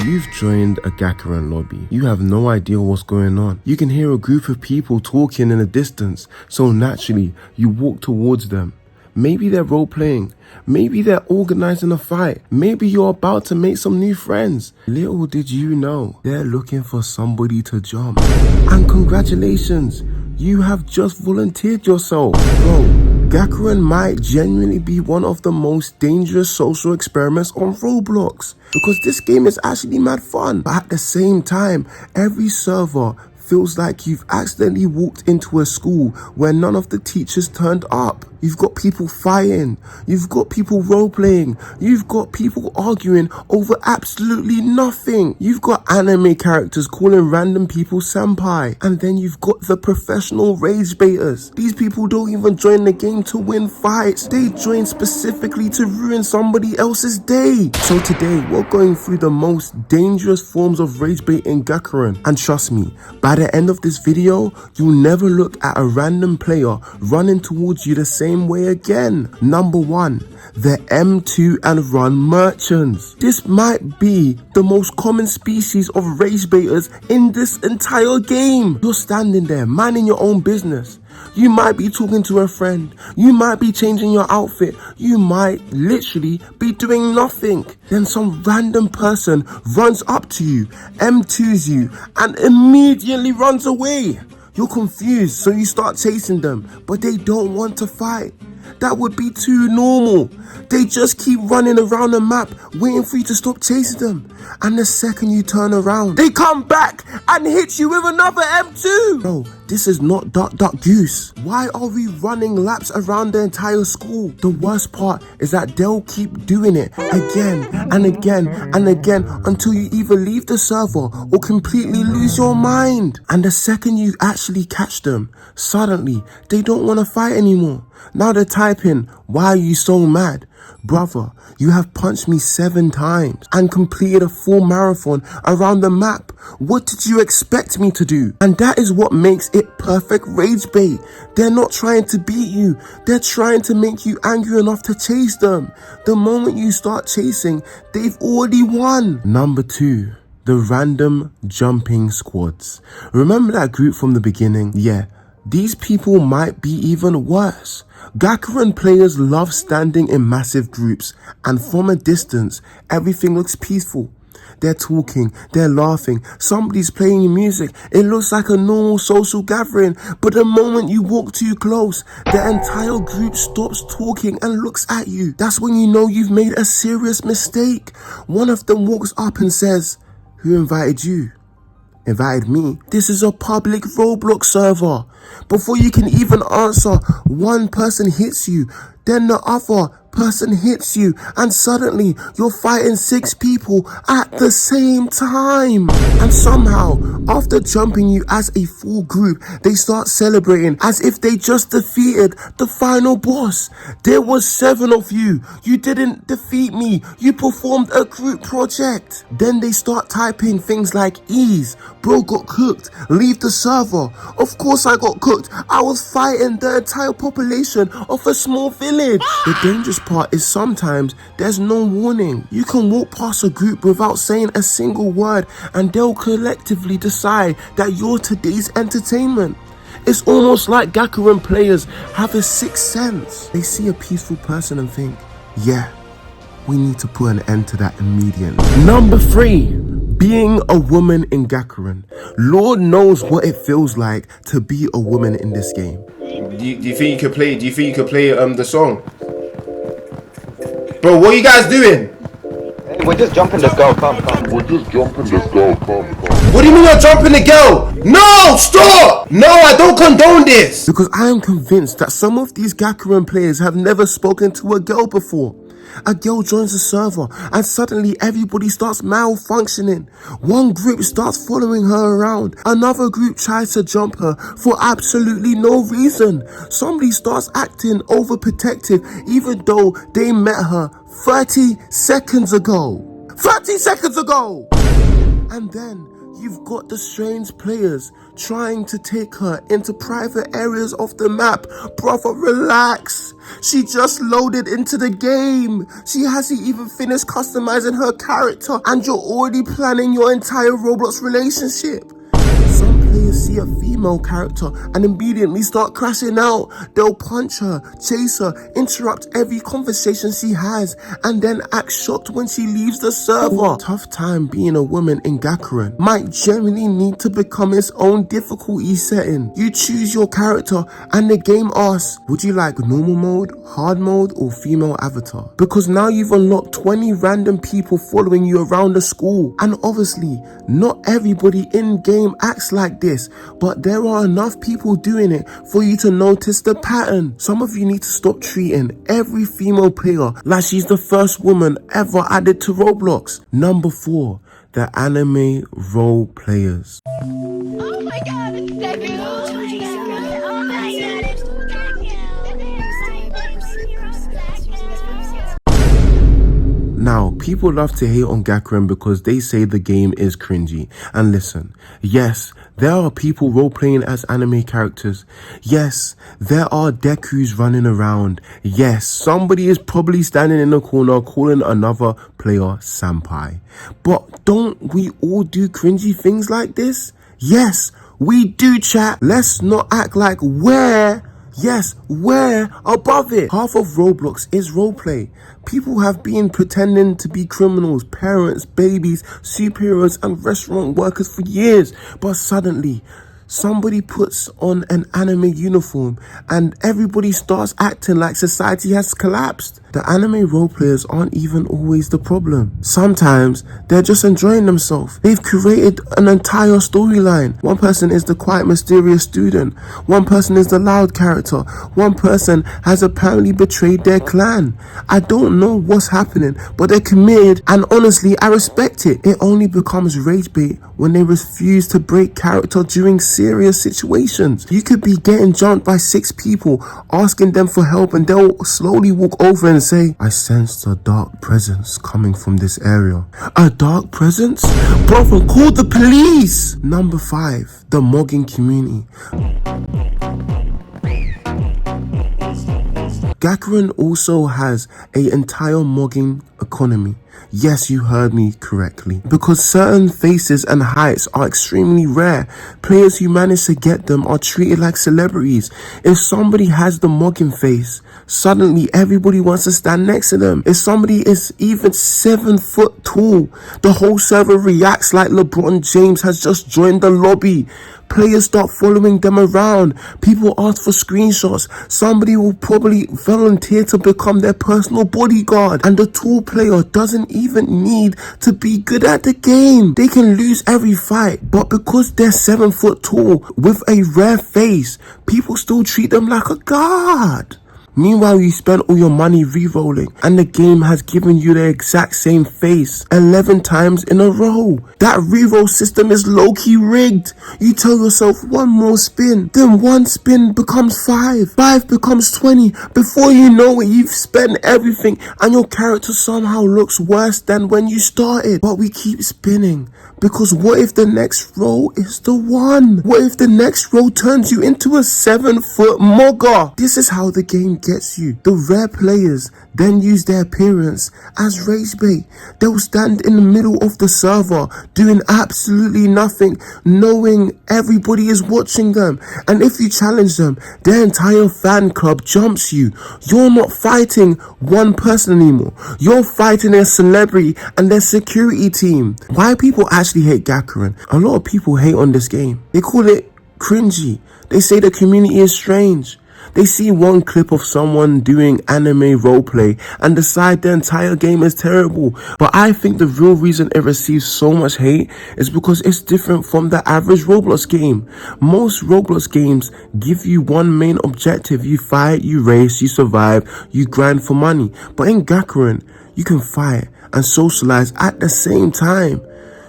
You've joined a GAKURAN lobby. You have no idea what's going on. You can hear a group of people talking in the distance, so naturally, you walk towards them. Maybe they're role-playing. Maybe they're organizing a fight. Maybe you're about to make some new friends. Little did you know, they're looking for somebody to jump. And congratulations, you have just volunteered yourself. Bro, GAKURAN might genuinely be one of the most dangerous social experiments on Roblox, because this game is actually mad fun. But at the same time, every server feels like you've accidentally walked into a school where none of the teachers turned up. You've got people fighting, you've got people role-playing, you've got people arguing over absolutely nothing. You've got anime characters calling random people senpai, and then you've got the professional rage baiters. These people don't even join the game to win fights, they join specifically to ruin somebody else's day. So today we're going through the most dangerous forms of rage bait in GAKURAN, and trust me, by the end of this video, you'll never look at a random player running towards you the same way again. Number 1, the M2 and run merchants. This might be the most common species of rage baiters in this entire game. You're standing there minding your own business. You might be talking to a friend, you might be changing your outfit, you might literally be doing nothing. Then some random person runs up to you, M2s you, and immediately runs away. You're confused, so you start chasing them, but they don't want to fight. That would be too normal. They just keep running around the map, waiting for you to stop chasing them. And the second you turn around, they come back and hit you with another M2. Bro, this is not Duck Duck Goose. Why are we running laps around the entire school? The worst part is that they'll keep doing it again and again and again until you either leave the server or completely lose your mind. And the second you actually catch them, suddenly they don't want to fight anymore. Now they're typing, "Why are you so mad?" Brother, you have punched me 7 times and completed a full marathon around the map. What did you expect me to do? And that is what makes it perfect rage bait. They're not trying to beat you. They're trying to make you angry enough to chase them. The moment you start chasing, they've already won. Number 2, the random jumping squads. Remember that group from the beginning? Yeah. These people might be even worse. GAKURAN players love standing in massive groups, and from a distance, everything looks peaceful. They're talking, they're laughing, somebody's playing music. It looks like a normal social gathering, but the moment you walk too close, the entire group stops talking and looks at you. That's when you know you've made a serious mistake. One of them walks up and says, "Who invited you?" "Invited me." This is a public Roblox server. Before you can even answer, one person hits you, then the other person hits you, and suddenly you're fighting 6 people at the same time. And somehow, after jumping you as a full group, they start celebrating as if they just defeated the final boss. There was 7 of you. You didn't defeat me. You performed a group project. Then they start typing things like, "Ease, bro got cooked, leave the server." Of course I got cooked. I was fighting the entire population of a small village. The dangerous part is sometimes there's no warning. You can walk past a group without saying a single word, and they'll collectively decide that you're today's entertainment. It's almost like GAKURAN players have a sixth sense. They see a peaceful person and think, yeah, we need to put an end to that immediately. Number 3, being a woman in GAKURAN. Lord knows what it feels like to be a woman in this game. Do you think you could play? Do you think you could play the song? Bro, what are you guys doing? We're just jumping this girl, come. We're just jumping this girl, come. What do you mean you're jumping the girl? No, stop! No, I don't condone this. Because I am convinced that some of these GAKURAN players have never spoken to a girl before. A girl joins the server and suddenly everybody starts malfunctioning. One group starts following her around. Another group tries to jump her for absolutely no reason. Somebody starts acting overprotective even though they met her 30 seconds ago. 30 seconds ago! And then You've got the strange players trying to take her into private areas of the map. Brother, relax. She just loaded into the game. She hasn't even finished customizing her character and you're already planning your entire Roblox relationship. Some players see a female character and immediately start crashing out. They'll punch her, chase her, interrupt every conversation she has, and then act shocked when she leaves the server. Tough time being a woman in GAKURAN might generally need to become its own difficulty setting. You choose your character and the game asks, would you like normal mode, hard mode, or female avatar? Because now you've unlocked 20 random people following you around the school, and obviously not everybody in game acts like this, but there are enough people doing it for you to notice the pattern. Some of you need to stop treating every female player like she's the first woman ever added to Roblox. Number 4, the anime role players. Oh my god, it's Deku! Oh my god! Oh my god, it's Now, people love to hate on GAKURAN because they say the game is cringy. And listen, yes, there are people role-playing as anime characters. Yes, there are Dekus running around. Yes, somebody is probably standing in the corner calling another player senpai. But don't we all do cringy things like this? Yes, we do, chat. Let's not act like we're above it. Half of Roblox is roleplay. People have been pretending to be criminals, parents, babies, superheroes, and restaurant workers for years. But suddenly, somebody puts on an anime uniform and everybody starts acting like society has collapsed. The anime role players aren't even always the problem. Sometimes they're just enjoying themselves. They've created an entire storyline. One person is the quiet, mysterious student. One person is the loud character. One person has apparently betrayed their clan. I don't know what's happening, but they're committed, and honestly, I respect it. It only becomes rage bait when they refuse to break character during serious situations. You could be getting jumped by 6 people, asking them for help, and they'll slowly walk over and say, I sensed a dark presence coming from this area. A dark presence? Brother, call the police! Number 5, the mogging community. GAKURAN also has an entire mogging economy. Yes, you heard me correctly. Because certain faces and heights are extremely rare, players who manage to get them are treated like celebrities. If somebody has the mogging face, suddenly everybody wants to stand next to them. If somebody is even 7 foot tall, the whole server reacts like LeBron James has just joined the lobby. Players start following them around. People ask for screenshots. Somebody will probably volunteer to become their personal bodyguard. And the tall player doesn't even need to be good at the game. They can lose every fight. But because they're 7 foot tall with a rare face, people still treat them like a god. Meanwhile, you spend all your money re-rolling and the game has given you the exact same face 11 times in a row. That re-roll system is low-key rigged. You tell yourself 1 more spin, then 1 spin becomes 5, 5 becomes 20. Before you know it, you've spent everything and your character somehow looks worse than when you started. But we keep spinning because what if the next roll is the one? What if the next roll turns you into a 7 foot mogger? This is how the game gets you. The rare players then use their appearance as rage bait. They'll stand in the middle of the server doing absolutely nothing, knowing everybody is watching them, and if you challenge them, their entire fan club jumps you. You're not fighting one person anymore. You're fighting a celebrity and their security team. Why people actually hate GAKURAN? A lot of people hate on this game. They call it cringy. They say the community is strange. They see one clip of someone doing anime roleplay and decide the entire game is terrible. But I think the real reason it receives so much hate is because it's different from the average Roblox game. Most Roblox games give you one main objective. You fight, you race, you survive, you grind for money. But in GAKURAN, you can fight and socialize at the same time.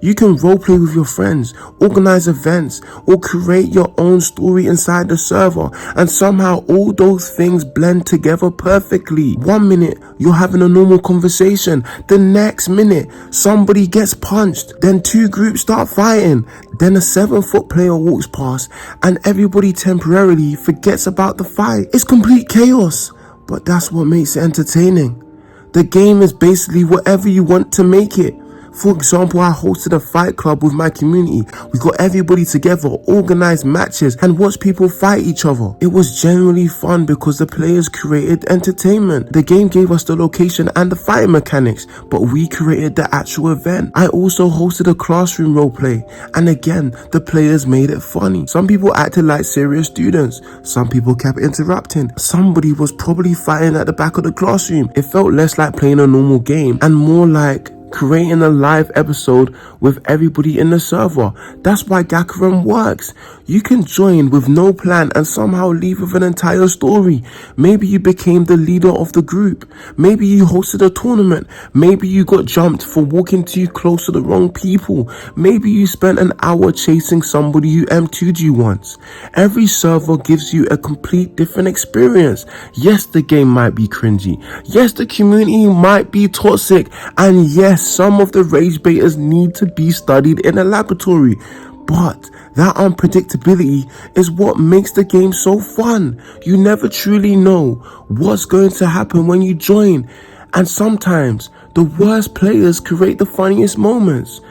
You can roleplay with your friends, organize events, or create your own story inside the server, and somehow all those things blend together perfectly. 1 minute, you're having a normal conversation. The next minute, somebody gets punched. Then 2 groups start fighting. Then a 7-foot player walks past, and everybody temporarily forgets about the fight. It's complete chaos, but that's what makes it entertaining. The game is basically whatever you want to make it. For example, I hosted a fight club with my community. We got everybody together, organized matches, and watched people fight each other. It was genuinely fun because the players created entertainment. The game gave us the location and the fighting mechanics, but we created the actual event. I also hosted a classroom roleplay, and again, the players made it funny. Some people acted like serious students. Some people kept interrupting. Somebody was probably fighting at the back of the classroom. It felt less like playing a normal game and more like creating a live episode with everybody in the server. That's why GAKURAN works. You can join with no plan and somehow leave with an entire story. Maybe you became the leader of the group. Maybe you hosted a tournament. Maybe you got jumped for walking too close to the wrong people. Maybe you spent an hour chasing somebody who M2'd you once. Every server gives you a complete different experience. Yes, the game might be cringy. Yes, the community might be toxic. And yes, some of the rage baiters need to be studied in a laboratory, but that unpredictability is what makes the game so fun. You never truly know what's going to happen when you join, and sometimes the worst players create the funniest moments.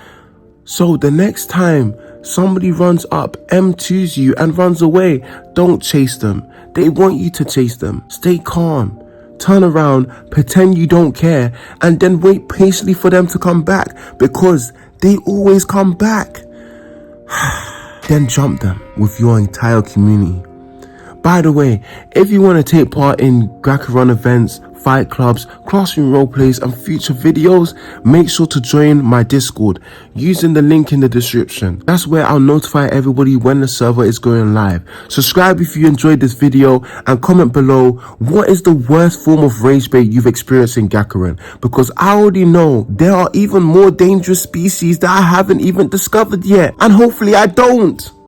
So the next time somebody runs up, M2s you and runs away, don't chase them. They want you to chase them. Stay calm. Turn around, pretend you don't care, and then wait patiently for them to come back, because they always come back. Then jump them with your entire community. By the way, if you want to take part in GAKURAN events, fight clubs, classroom roleplays, and future videos, make sure to join my Discord using the link in the description. That's where I'll notify everybody when the server is going live. Subscribe if you enjoyed this video, and comment below what is the worst form of rage bait you've experienced in GAKURAN, because I already know there are even more dangerous species that I haven't even discovered yet, and hopefully I don't.